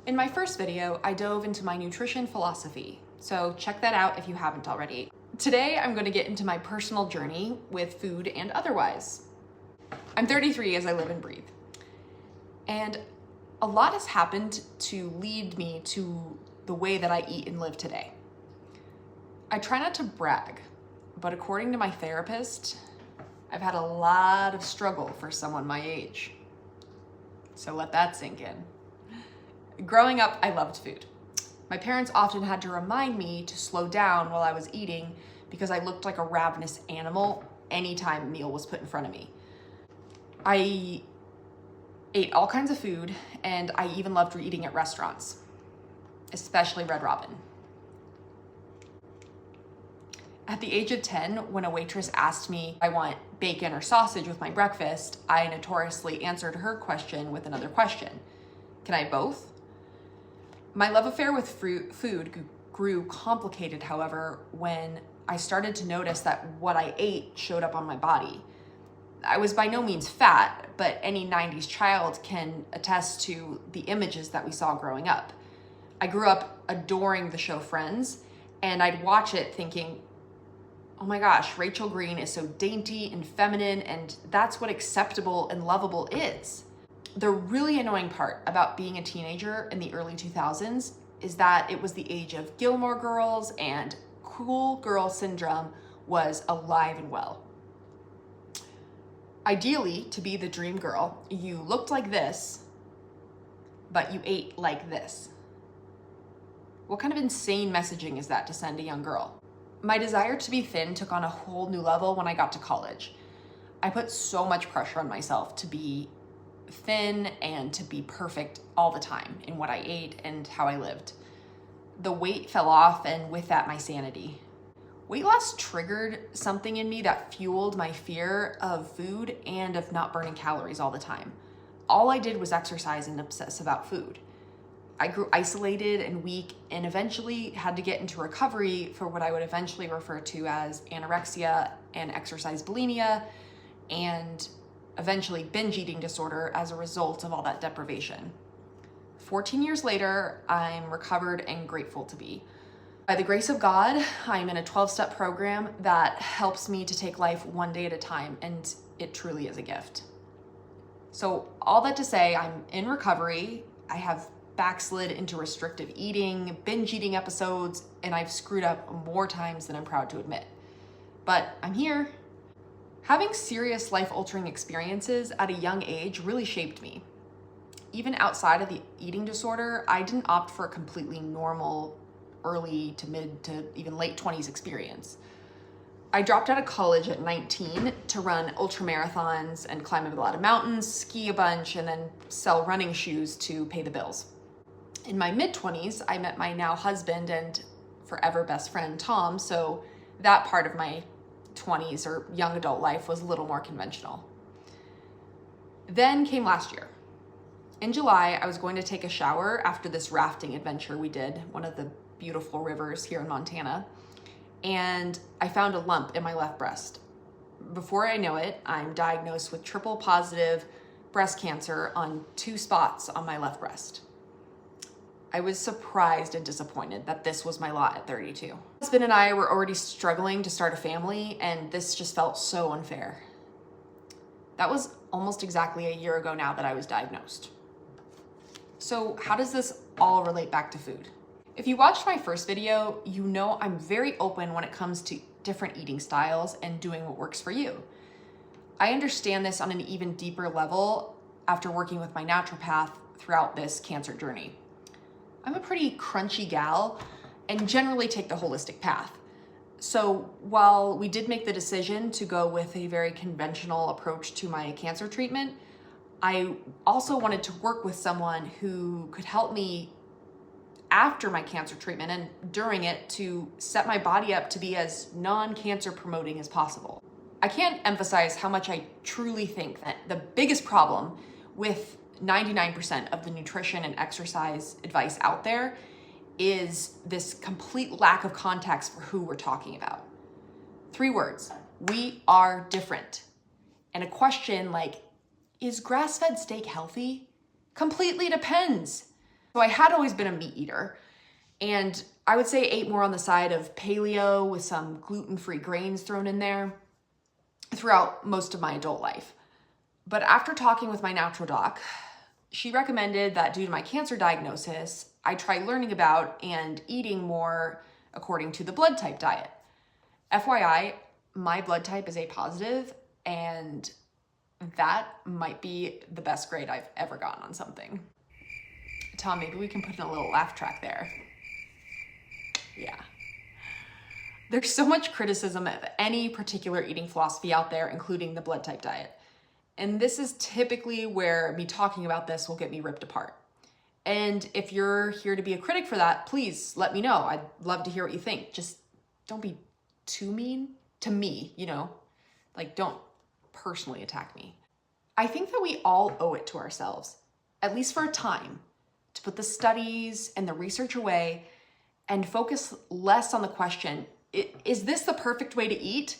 In my first video, I dove into my nutrition philosophy, so check that out if you haven't already. Today, I'm going to get into my personal journey with food and otherwise. I'm 33 as I live and breathe, and a lot has happened to lead me to the way that I eat and live today. I try not to brag, but according to my therapist, I've had a lot of struggle for someone my age. So let that sink in. Growing up, I loved food. My parents often had to remind me to slow down while I was eating because I looked like a ravenous animal anytime a meal was put in front of me. I ate all kinds of food, and I even loved eating at restaurants, especially Red Robin. At the age of 10, when a waitress asked me if I want bacon or sausage with my breakfast, I notoriously answered her question with another question. Can I have both? My love affair with food grew complicated, however, when I started to notice that what I ate showed up on my body. I was by no means fat, but any 90s child can attest to the images that we saw growing up. I grew up adoring the show Friends, and I'd watch it thinking, oh my gosh, Rachel Green is so dainty and feminine, and that's what acceptable and lovable is. The really annoying part about being a teenager in the early 2000s is that it was the age of Gilmore Girls, and cool girl syndrome was alive and well. Ideally, to be the dream girl, you looked like this, but you ate like this. What kind of insane messaging is that to send a young girl? My desire to be thin took on a whole new level when I got to college. I put so much pressure on myself to be thin and to be perfect all the time in what I ate and how I lived. The weight fell off, and with that, my sanity. Weight loss triggered something in me that fueled my fear of food and of not burning calories all the time. All I did was exercise and obsess about food. I grew isolated and weak and eventually had to get into recovery for what I would eventually refer to as anorexia and exercise bulimia, and eventually binge eating disorder as a result of all that deprivation. 14 years later, I'm recovered and grateful to be. By the grace of God, I'm in a 12-step program that helps me to take life one day at a time, and it truly is a gift. So all that to say, I'm in recovery. I have backslid into restrictive eating, binge eating episodes, and I've screwed up more times than I'm proud to admit. But I'm here. Having serious life-altering experiences at a young age really shaped me. Even outside of the eating disorder, I didn't opt for a completely normal early to mid to even late 20s experience. I dropped out of college at 19 to run ultra marathons and climb a lot of mountains, ski a bunch, and then sell running shoes to pay the bills. In my mid-20s, I met my now husband and forever best friend, Tom, so that part of my 20s or young adult life was a little more conventional. Then came last year. In July, I was going to take a shower after this rafting adventure we did, one of the beautiful rivers here in Montana, and I found a lump in my left breast. Before I know it, I'm diagnosed with triple positive breast cancer on 2 spots on my left breast. I was surprised and disappointed that this was my lot at 32. My husband and I were already struggling to start a family, and this just felt so unfair. That was almost exactly a year ago now that I was diagnosed. So how does this all relate back to food? If you watched my first video, you know I'm very open when it comes to different eating styles and doing what works for you. I understand this on an even deeper level after working with my naturopath throughout this cancer journey. I'm a pretty crunchy gal and generally take the holistic path. So while we did make the decision to go with a very conventional approach to my cancer treatment, I also wanted to work with someone who could help me after my cancer treatment and during it to set my body up to be as non-cancer promoting as possible. I can't emphasize how much I truly think that the biggest problem with 99% of the nutrition and exercise advice out there is this complete lack of context for who we're talking about. 3 words: we are different. And a question like, is grass-fed steak healthy? Completely depends. So I had always been a meat eater, and I would say ate more on the side of paleo with some gluten-free grains thrown in there throughout most of my adult life. But after talking with my natural doc, she recommended that due to my cancer diagnosis, I try learning about and eating more according to the blood type diet. FYI, my blood type is A positive, and that might be the best grade I've ever gotten on something. Tom, maybe we can put in a little laugh track there. Yeah. There's so much criticism of any particular eating philosophy out there, including the blood type diet. And this is typically where me talking about this will get me ripped apart. And if you're here to be a critic for that, please let me know. I'd love to hear what you think. Just don't be too mean to me, like don't personally attack me. I think that we all owe it to ourselves, at least for a time, to put the studies and the research away and focus less on the question, is this the perfect way to eat?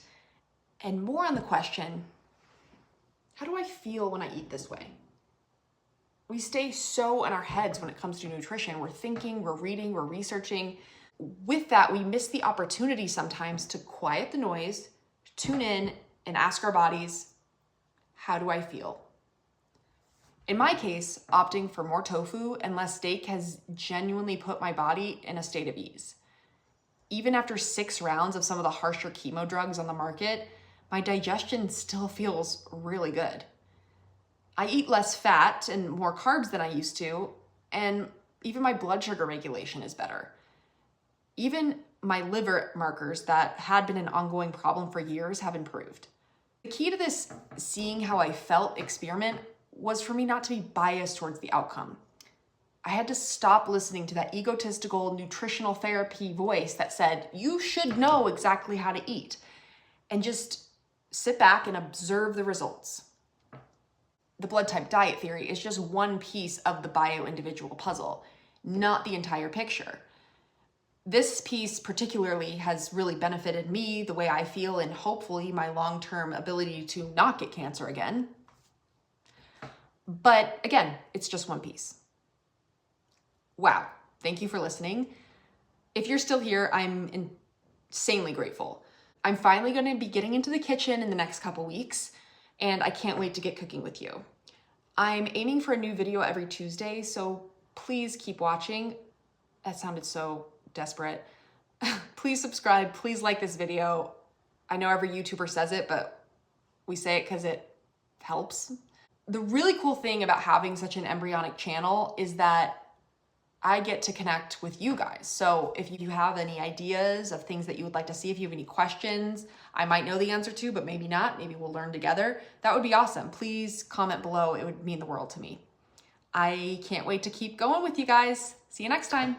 And more on the question, how do I feel when I eat this way? We stay so in our heads when it comes to nutrition. We're thinking, we're reading, we're researching. With that, we miss the opportunity sometimes to quiet the noise, tune in, and ask our bodies, how do I feel? In my case, opting for more tofu and less steak has genuinely put my body in a state of ease. Even after 6 rounds of some of the harsher chemo drugs on the market, my digestion still feels really good. I eat less fat and more carbs than I used to, and even my blood sugar regulation is better. Even my liver markers that had been an ongoing problem for years have improved. The key to this seeing how I felt experiment was for me not to be biased towards the outcome. I had to stop listening to that egotistical nutritional therapy voice that said, you should know exactly how to eat, and just sit back and observe the results. The blood type diet theory is just one piece of the bio-individual puzzle, not the entire picture. This piece particularly has really benefited me, the way I feel, and hopefully my long-term ability to not get cancer again. But again, it's just one piece. Wow, thank you for listening. If you're still here, I'm insanely grateful. I'm finally going to be getting into the kitchen in the next couple weeks, and I can't wait to get cooking with you. I'm aiming for a new video every Tuesday, so please keep watching. That sounded so desperate. Please subscribe, please like this video. I know every YouTuber says it, but we say it because it helps. The really cool thing about having such an embryonic channel is that I get to connect with you guys. So if you have any ideas of things that you would like to see, if you have any questions I might know the answer to, but maybe not, maybe we'll learn together, that would be awesome. Please comment below. It would mean the world to me. I can't wait to keep going with you guys. See you next time.